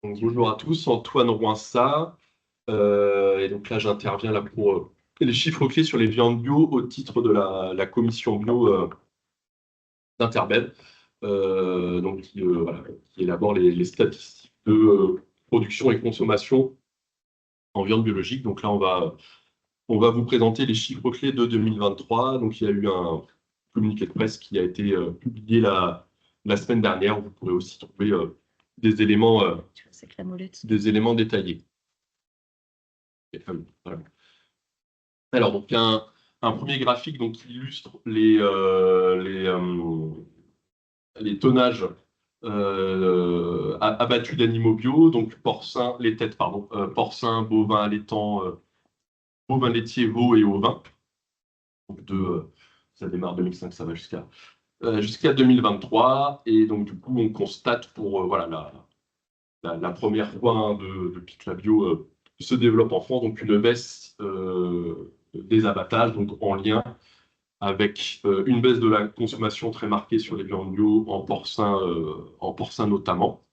Donc, bonjour à tous, Antoine Roinsat. Et donc là, j'interviens là pour les chiffres clés sur les viandes bio au titre de la commission bio d'Interbed, voilà, qui élabore les statistiques de production et consommation en viande biologique. Donc là, on va vous présenter les chiffres clés de 2023. Donc il y a eu un communiqué de presse qui a été publié la semaine dernière. Vous pourrez aussi trouver des éléments, euh, C'est que la molette. des éléments détaillés. Voilà. Alors, donc, un premier graphique donc, qui illustre les tonnages abattus d'animaux bio, donc porcins, les têtes, pardon, porcins, bovins allaitants, bovins laitiers, veaux et ovins. Donc, ça démarre 2005, ça va jusqu'à 2023. Et donc, du coup, on constate pour voilà, la première fois depuis que la bio se développe en France, donc une baisse des abattages, donc en lien avec une baisse de la consommation très marquée sur les viandes bio en porcin notamment,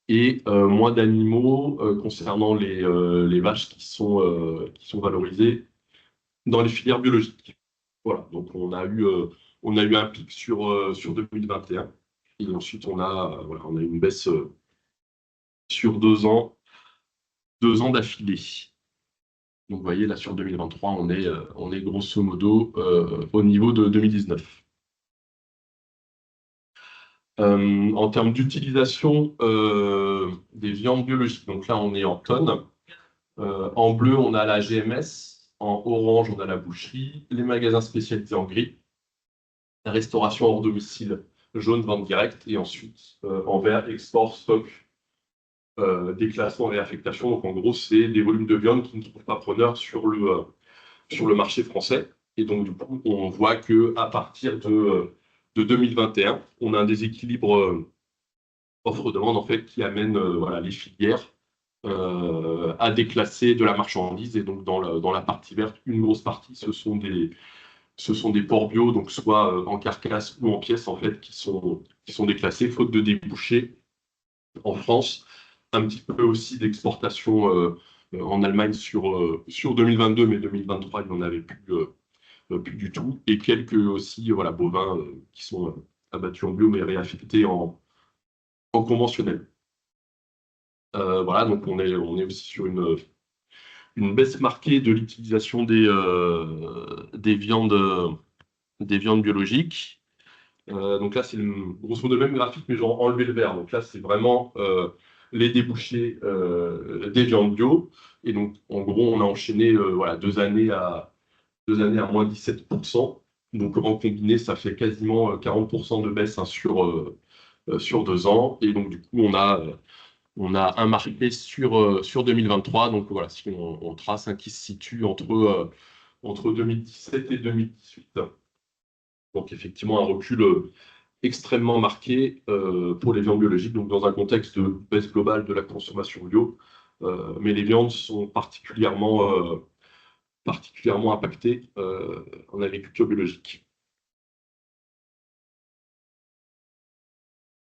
et moins d'animaux concernant les vaches qui sont valorisées dans les filières biologiques. Voilà, donc on a eu un pic sur 2021, et ensuite on a eu une baisse sur 2 ans d'affilée. Donc, vous voyez, là, sur 2023, on est grosso modo au niveau de 2019. En termes d'utilisation des viandes biologiques, donc là, on est en tonnes. En bleu, on a la GMS. En orange, on a la boucherie. Les magasins spécialisés en gris. La restauration hors domicile, jaune, vente directe. Et ensuite, en vert, export, stock, déclassement et réaffectation. Donc, en gros, c'est des volumes de viande qui ne trouvent pas preneur sur le marché français. Et donc, du coup, on voit qu'à partir de 2021, on a un déséquilibre offre-demande, en fait, qui amène voilà, les filières à déclasser de la marchandise. Et donc, dans la partie verte, une grosse partie, ce sont des porcs bio, donc soit en carcasse ou en pièces, en fait, qui sont déclassés, faute de débouchés en France. Un petit peu aussi d'exportation en Allemagne sur 2022, mais 2023, il n'y en avait plus du tout. Et quelques aussi voilà, bovins qui sont abattus en bio, mais réaffectés en conventionnel. Voilà, donc on est aussi sur une baisse marquée de l'utilisation des viandes biologiques. Donc là, c'est grosso modo le même graphique, mais genre enlevé le vert. Donc là, c'est vraiment les débouchés des viandes bio. Et donc, en gros, on a enchaîné voilà, 2 années à moins 17%. Donc, en combiné, ça fait quasiment 40% de baisse hein, sur 2 ans. Et donc, du coup, on a un marqué sur 2023. Donc, voilà, si on trace un qui se situe entre 2017 et 2018. Donc, effectivement, un recul extrêmement marqué pour les viandes biologiques, donc dans un contexte de baisse globale de la consommation bio. Mais les viandes sont particulièrement impactées en agriculture biologique.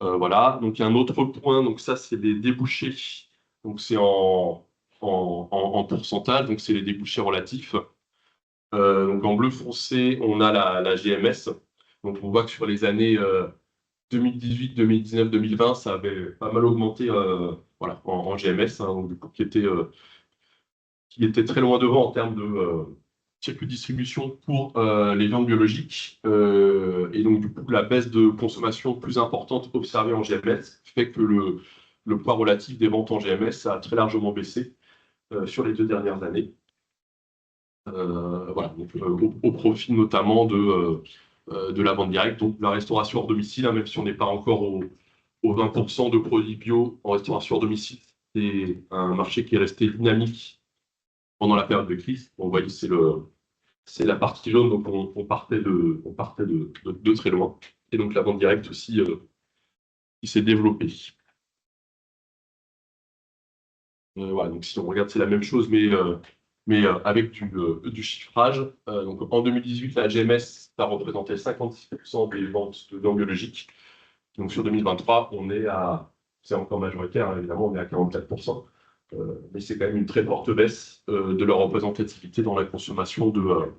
Voilà, donc il y a un autre point, donc ça c'est les débouchés, donc c'est en pourcentage, donc c'est les débouchés relatifs. Donc en bleu foncé, on a la GMS, donc on voit que sur les années 2018, 2019, 2020, ça avait pas mal augmenté voilà, en GMS, hein, donc, du coup, qui était très loin devant en termes de circuit de distribution pour les viandes biologiques. Et donc, du coup, la baisse de consommation plus importante observée en GMS fait que le poids relatif des ventes en GMS a très largement baissé sur les 2 dernières années. Voilà, donc, au profit notamment de la vente directe, donc la restauration hors domicile, hein, même si on n'est pas encore aux 20% de produits bio en restauration hors domicile. C'est un marché qui est resté dynamique pendant la période de crise. Bon, vous voyez, c'est la partie jaune, donc on partait de très loin. Et donc la vente directe aussi qui s'est développée. Voilà, donc si on regarde, c'est la même chose, mais avec du chiffrage. Donc en 2018, la GMS, ça représentait 56% des ventes de viande biologique. Donc sur 2023, on est à c'est encore majoritaire, hein, évidemment, on est à 44%, mais c'est quand même une très forte baisse de leur représentativité dans la consommation de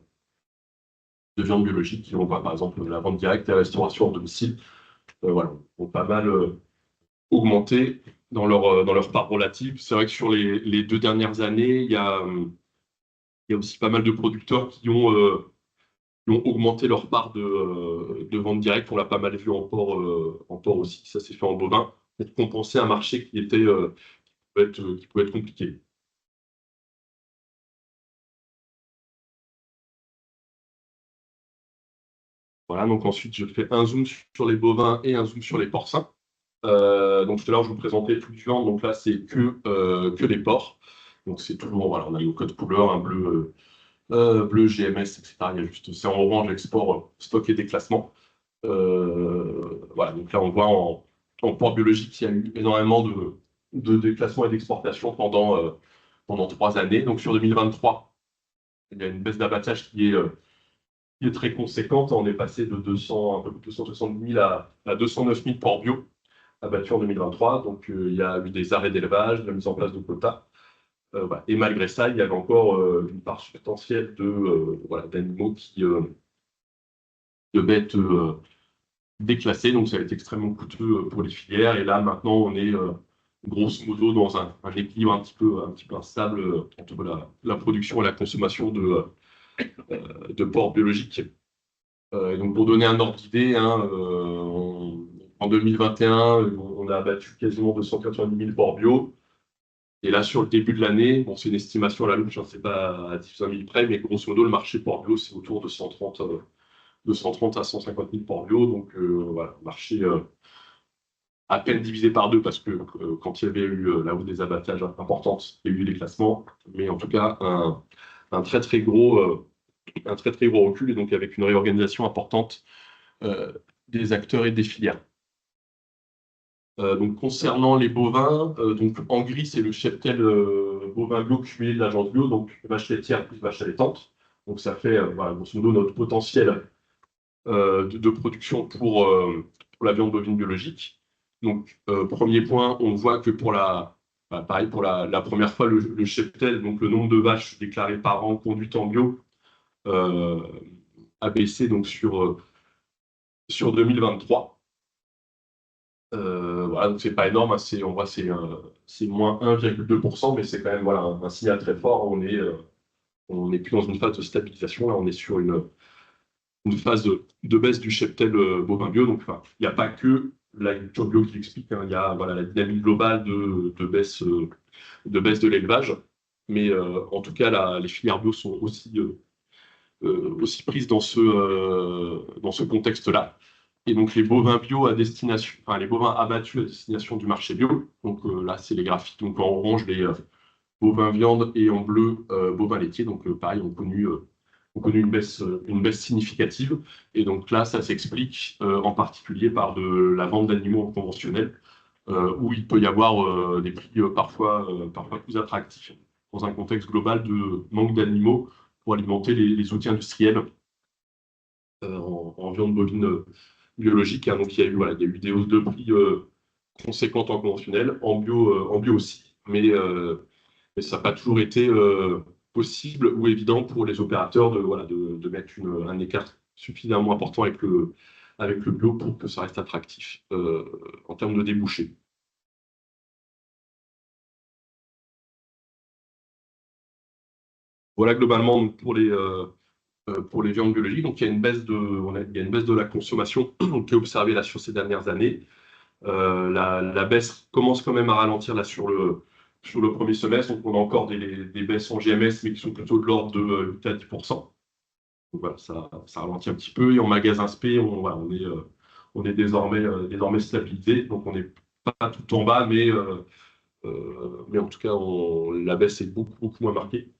viande biologique. On voit par exemple la vente directe et la restauration à domicile, voilà, ont pas mal augmenté dans leur part relative. C'est vrai que sur les 2 dernières années, il y a aussi pas mal de producteurs qui ont augmenté leur part de vente directe. On l'a pas mal vu en porc aussi, ça s'est fait en bovin, pour compenser un marché qui pouvait être compliqué. Voilà, donc ensuite je fais un zoom sur les bovins et un zoom sur les porcins. Donc tout à l'heure je vous présentais toute viande, donc là c'est que les porcs. Donc c'est toujours, voilà, on a le code couleur, un bleu GMS, etc. Il y a juste, c'est en orange export, stock et déclassement. Voilà, donc là on voit en porc biologique qu'il y a eu énormément de déclassement et d'exportation pendant 3 années. Donc sur 2023, il y a une baisse d'abattage qui est très conséquente. On est passé de 200, un peu plus de 270 000 à 209 000 porcs bio abattus en 2023. Donc il y a eu des arrêts d'élevage, de la mise en place de quotas. Voilà. Et malgré ça, il y avait encore une part substantielle voilà, d'animaux de bêtes déclassées. Donc ça a été extrêmement coûteux pour les filières. Et là, maintenant, on est grosso modo dans un équilibre un petit peu instable entre la production et la consommation de porcs biologiques. Donc pour donner un ordre d'idée, hein, en 2021, on a abattu quasiment 290 000 porcs bio. Et là, sur le début de l'année, bon, c'est une estimation à la louche, je ne sais pas à 10 000 près, mais grosso modo, le marché porc bio, c'est autour de 130 à 150 000 porcs bio. Donc voilà, marché à peine divisé par deux, parce que quand il y avait eu la hausse des abattages importante, il y a eu des classements, mais en tout cas, un très très gros recul, et donc avec une réorganisation importante des acteurs et des filières. Donc concernant les bovins, donc en gris c'est le cheptel bovin bio cumulé de l'agence bio, donc vache laitière plus vache allaitante. Donc ça fait voilà, grosso modo notre potentiel de production pour la viande bovine biologique. Donc premier point, on voit que pareil pour la première fois le cheptel, donc le nombre de vaches déclarées par an conduites en bio a baissé donc sur 2023. Voilà, donc c'est pas énorme, hein, on voit c'est moins 1,2%, mais c'est quand même voilà, un signal très fort. On est plus dans une phase de stabilisation, là on est sur une phase de baisse du cheptel bovin bio. Donc enfin, il n'y a pas que l'agriculture bio qui l'explique, hein, il y a voilà, la dynamique globale de baisse de l'élevage. Mais en tout cas, les filières bio sont aussi prises dans ce contexte-là. Et donc les bovins bio à destination, enfin les bovins abattus à destination du marché bio. Donc là, c'est les graphiques. Donc en orange, les bovins viande et en bleu, bovins laitiers. Donc pareil, ont connu une baisse significative. Et donc là, ça s'explique en particulier par de la vente d'animaux conventionnels, où il peut y avoir des prix parfois plus attractifs dans un contexte global de manque d'animaux pour alimenter les outils industriels en viande bovine biologique. Hein. Donc il y a eu des hausses de prix conséquentes en conventionnel, en bio aussi, mais ça n'a pas toujours été possible ou évident pour les opérateurs de mettre un écart suffisamment important avec le bio pour que ça reste attractif en termes de débouchés. Voilà globalement pour les viandes biologiques. Donc il y a une baisse de la consommation qui est observée là sur ces dernières années. La baisse commence quand même à ralentir là sur le premier semestre. Donc on a encore des baisses en GMS, mais qui sont plutôt de l'ordre de 8 à 10%. Donc voilà, ça ralentit un petit peu. Et en magasin spé, on est désormais stabilisé. Donc on n'est pas tout en bas, mais en tout cas, la baisse est beaucoup, beaucoup moins marquée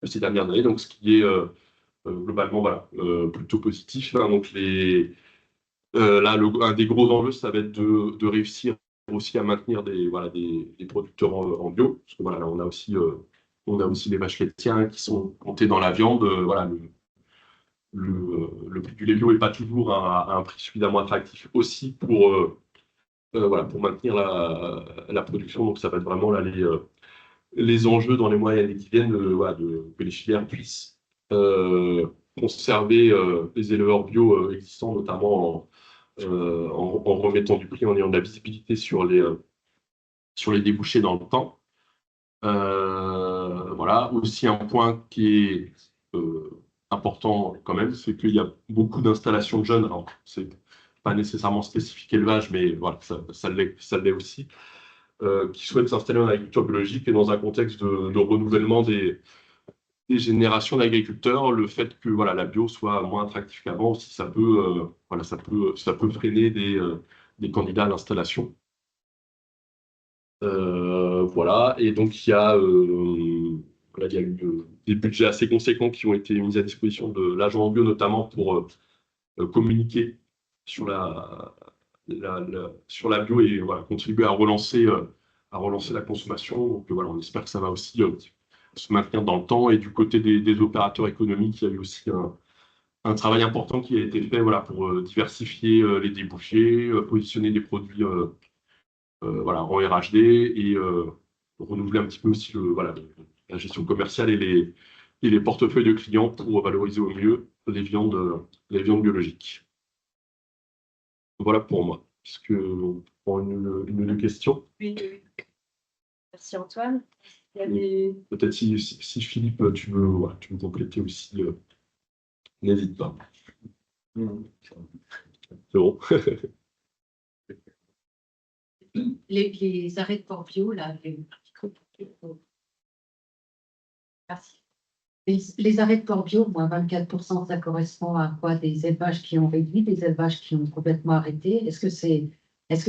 ces dernières années. Donc ce qui est globalement voilà, plutôt positif. Hein. Donc là, un des gros enjeux, ça va être de réussir aussi à maintenir des producteurs en bio. Parce que voilà, là, on a aussi les vaches laitières qui sont comptées dans la viande. Voilà, le prix du lait bio n'est pas toujours à un prix suffisamment attractif aussi voilà, pour maintenir la production. Donc ça va être vraiment là, les enjeux dans les mois et années qui viennent, voilà, que les filières puissent conserver les éleveurs bio existants, notamment en remettant du prix, en ayant de la visibilité sur les débouchés dans le temps. Voilà, aussi un point qui est important quand même, c'est qu'il y a beaucoup d'installations de jeunes. Alors, c'est pas nécessairement spécifique élevage, mais voilà, ça l'est aussi, qui souhaitent s'installer en agriculture biologique et dans un contexte de renouvellement des générations d'agriculteurs, le fait que voilà, la bio soit moins attractive qu'avant aussi, voilà, ça peut freiner des candidats à l'installation. Voilà, et donc voilà, il y a eu des budgets assez conséquents qui ont été mis à disposition de l'agent bio, notamment pour communiquer sur sur la bio et voilà, contribuer à relancer la consommation. Donc voilà, on espère que ça va aussi se maintenir dans le temps. Et du côté des opérateurs économiques, il y a eu aussi un travail important qui a été fait voilà, pour diversifier les débouchés, positionner des produits voilà, en RHD et renouveler un petit peu aussi voilà, la gestion commerciale et les portefeuilles de clients pour valoriser au mieux les viandes biologiques. Voilà pour moi. Est-ce qu'on prend une question? Oui, oui. Merci Antoine. Il y a des... Peut-être si Philippe, tu veux, voilà, tu veux compléter aussi, n'hésite pas. C'est bon. les arrêts de port bio, là, merci. Les arrêts de port bio, moins 24%, ça correspond à quoi? Des élevages qui ont réduit, des élevages qui ont complètement arrêté? Est-ce que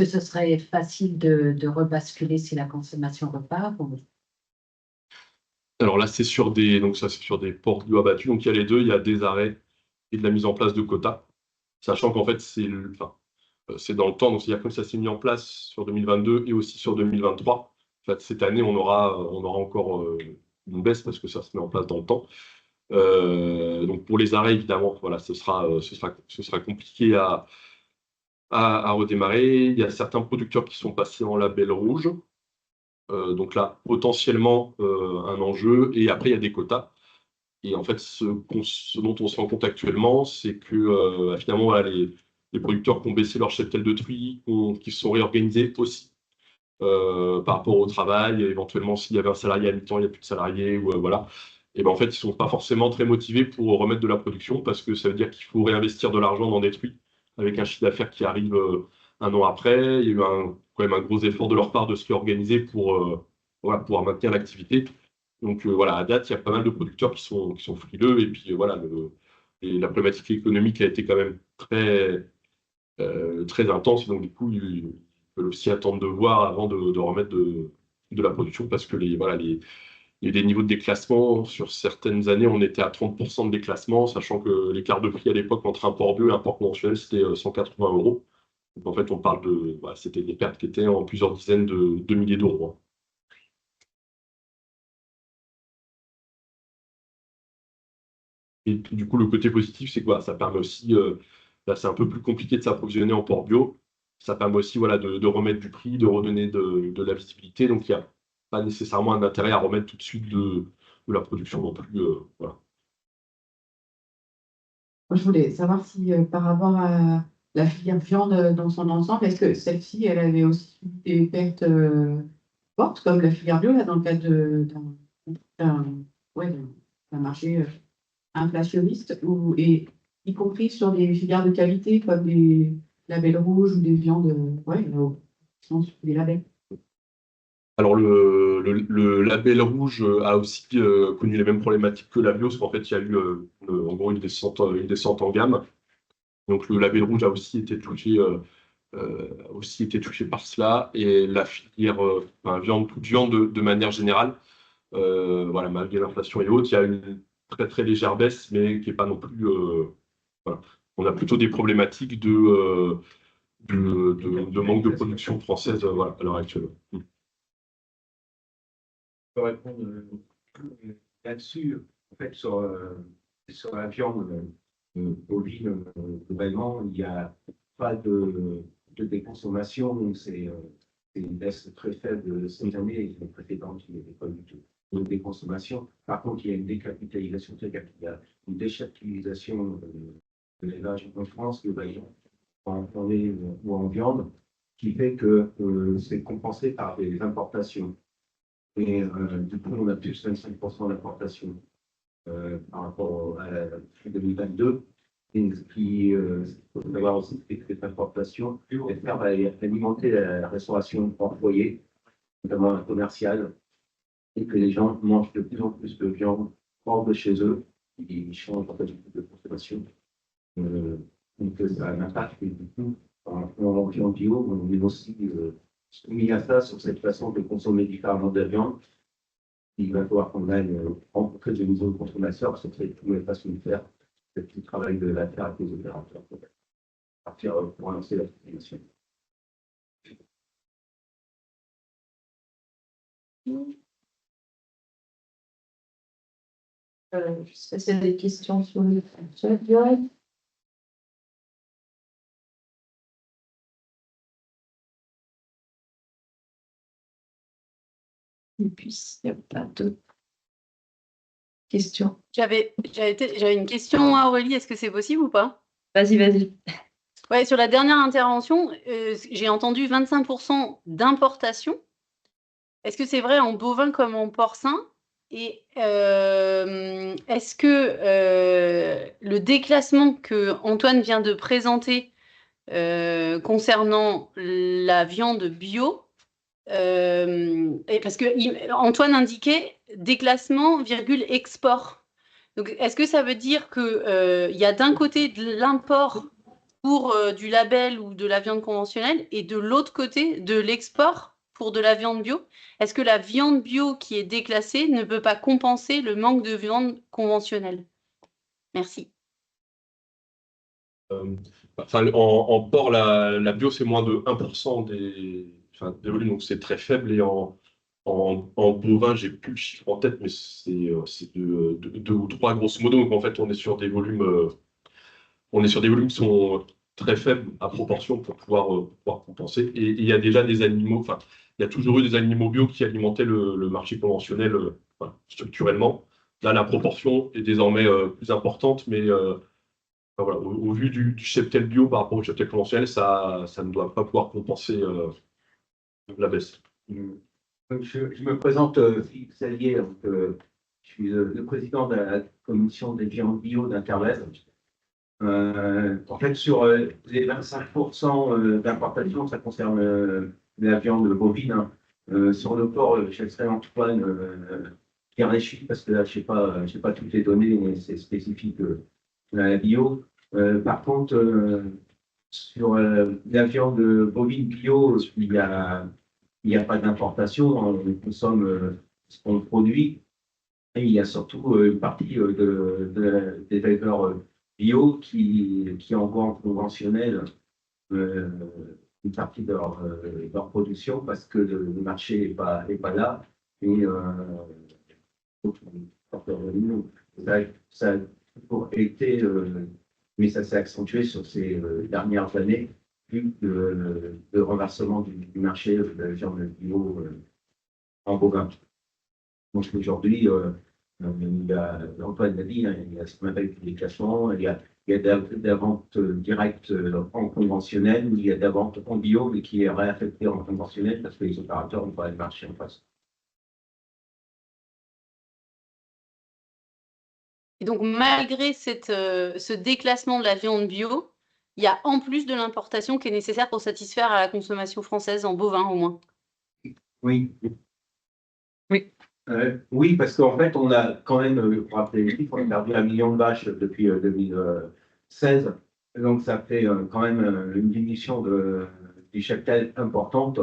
ce serait facile de rebasculer si la consommation repart Alors là, c'est sur donc ça, c'est sur des ports bio abattus. Donc il y a les deux, il y a des arrêts et de la mise en place de quotas, sachant qu'en fait, enfin, c'est dans le temps. Donc c'est-à-dire que ça s'est mis en place sur 2022 et aussi sur 2023. En fait, cette année, on aura encore une baisse parce que ça se met en place dans le temps. Donc pour les arrêts, évidemment, voilà, ce sera compliqué à redémarrer. Il y a certains producteurs qui sont passés en label rouge. Donc là, potentiellement un enjeu. Et après, il y a des quotas. Et en fait, ce dont on se rend compte actuellement, c'est que finalement, voilà, les producteurs qui ont baissé leur cheptel de truie, qui se sont réorganisés aussi par rapport au travail. Et éventuellement, s'il y avait un salarié à mi-temps, il n'y a plus de salariés, ou voilà. Et ben en fait, ils ne sont pas forcément très motivés pour remettre de la production parce que ça veut dire qu'il faut réinvestir de l'argent dans des truies avec un chiffre d'affaires qui arrive un an après. Il y a eu quand même un gros effort de leur part de se réorganiser pour voilà, pouvoir maintenir l'activité. Donc voilà, à date, il y a pas mal de producteurs qui sont frileux. Et puis voilà, et la problématique économique a été quand même très intense. Donc du coup, ils veulent aussi attendre de voir avant de remettre de la production parce que voilà, il y a eu des niveaux de déclassement. Sur certaines années, on était à 30% de déclassement, sachant que l'écart de prix à l'époque entre un port bio et un port conventionnel, c'était 180 euros. Donc en fait, on parle voilà, c'était des pertes qui étaient en plusieurs dizaines de milliers d'euros, hein. Et du coup, le côté positif, c'est quoi? Ça permet aussi, là, c'est un peu plus compliqué de s'approvisionner en port bio. Ça permet aussi voilà, de remettre du prix, de redonner de la visibilité. Donc, il n'y a pas nécessairement un intérêt à remettre tout de suite de la production non plus. Voilà. Je voulais savoir si par rapport à la filière viande dans son ensemble, est-ce que celle-ci, elle avait aussi des pertes fortes, comme la filière bio, là, dans le cadre ouais, d'un marché inflationniste, et y compris sur des filières de qualité comme des labels rouges ou des viandes, ouais, des labels. Alors, le label rouge a aussi connu les mêmes problématiques que la bio, parce qu'en fait, il y a eu en gros une descente en gamme. Donc, le label rouge a aussi été touché par cela. Et la filière enfin, toute viande de manière générale, voilà, malgré l'inflation et autres, il y a une très très légère baisse, mais qui n'est pas non plus. Voilà. On a plutôt des problématiques de manque de production française voilà, à l'heure actuelle. Peux répondre là-dessus. En fait, sur la viande bovine, globalement, il n'y a pas de de déconsommation, c'est une baisse très faible cette année, et l'année précédente, il n'y avait pas du tout de déconsommation. Par contre, il y a une décapitalisation, c'est-à-dire qu'il y a une déchapitalisation de l'élevage en France, globalement, en lait ou en viande, qui fait que c'est compensé par des importations. Et du coup, on a plus 25% d'importations par rapport à l'année 2022. Et ce qui faut savoir aussi, c'est que cette importation va alimenter la restauration hors foyer, notamment la commerciale, et que les gens mangent de plus en plus de viande hors de chez eux, ils changent en fait de consommation. Donc ça a un impact, et du coup, en viande bio, on est aussi mis à ça sur cette façon de consommer différemment de la viande. Il va falloir qu'on aille rencontrer de nouveaux consommateurs sur cette nouvelle façon de faire, ce petit travail de la terre avec les opérateurs pour partir pour lancer la transformation. Je sais pas s'il y a des questions sur le chat. Et puis, s'il n'y a pas d'autres questions. J'avais une question, Aurélie, est-ce que c'est possible ou pas? Vas-y. Ouais, sur la dernière intervention, j'ai entendu 25% d'importation. Est-ce que c'est vrai en bovin comme en porcin? Et est-ce que le déclassement que Antoine vient de présenter concernant la viande bio, et parce que Antoine indiquait déclassement, virgule, export. Donc, est-ce que ça veut dire qu'il y a d'un côté de l'import pour du label ou de la viande conventionnelle et de l'autre côté de l'export pour de la viande bio? Est-ce que la viande bio qui est déclassée ne peut pas compenser le manque de viande conventionnelle? Merci. En porc, la bio, c'est moins de 1% des volumes, donc c'est très faible. Et en bovin, j'ai plus le chiffre en tête, mais c'est de 2 ou 3 grosso modo. Donc en fait, on est sur des volumes qui sont très faibles à proportion pour pouvoir compenser. Et il y a déjà des animaux, il y a toujours eu des animaux bio qui alimentaient le marché conventionnel structurellement. Là, la proportion est désormais plus importante, mais voilà, au vu du cheptel bio par rapport au cheptel conventionnel, ça ne doit pas pouvoir compenser la baisse. Je me présente Philippe Sallier, donc, je suis le président de la commission des viandes bio d'Intervest. En fait, sur les 25% d'importation, ça concerne la viande bovine. Sur le porc, je laisserai Antoine faire les chiffres, parce que là, je sais pas toutes les données, mais c'est spécifique à la bio. Par contre, sur la viande bovine bio, il n'y a pas d'importation, on consomme ce qu'on produit. Et il y a surtout une partie des éleveurs bio qui envoient en conventionnel une partie de leur production parce que le marché n'est pas là. Et ça a toujours été, mais ça s'est accentué sur ces dernières années, vu le renversement du marché de la viande bio en bovin. Donc aujourd'hui, Antoine l'a dit, il y a ce qu'on appelle des classements, il y a de la vente directe en conventionnel, il y a de la vente en bio, mais qui est réaffectée en conventionnel parce que les opérateurs n'ont pas le marché en face. Et donc, malgré ce déclassement de la viande bio, il y a en plus de l'importation qui est nécessaire pour satisfaire à la consommation française en bovin au moins. Oui. Oui. Oui, parce qu'en fait, on a quand même, pour rappeler les chiffres, on a perdu 1 million de vaches depuis 2016. Donc, ça fait quand même une diminution du cheptel importante.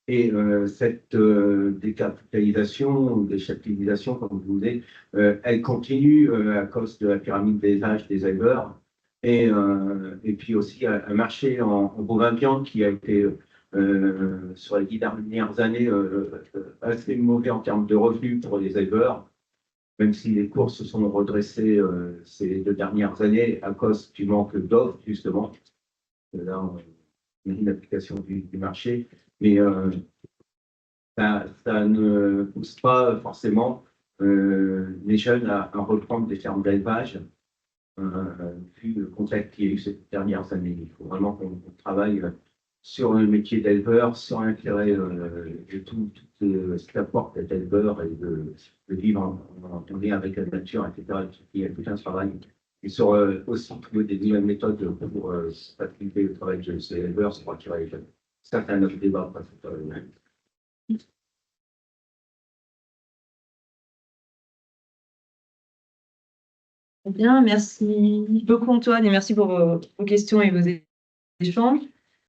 Et cette décapitalisation, décheptelisation, comme vous voulez, elle continue à cause de la pyramide des âges des éleveurs. Et puis aussi un marché en bovin viande qui a été sur les 10 dernières années assez mauvais en termes de revenus pour les éleveurs, même si les cours se sont redressés ces 2 dernières années à cause du manque d'offres, justement. Là, une application du marché, mais ça ne pousse pas forcément les jeunes à reprendre des fermes d'élevage, vu le contexte qu'il y a eu ces dernières années. Il faut vraiment qu'on travaille sur le métier d'éleveur, sur l'intérêt de tout ce qu'apporte d'être éleveur et de vivre en lien avec la nature, etc. Il y a tout un travail. Et sur aussi trouver des nouvelles méthodes pour faciliter le travail de ces éleveurs, c'est pour qu'il y ait certains autres débats. Bien, merci beaucoup Antoine et merci pour vos questions et vos échanges.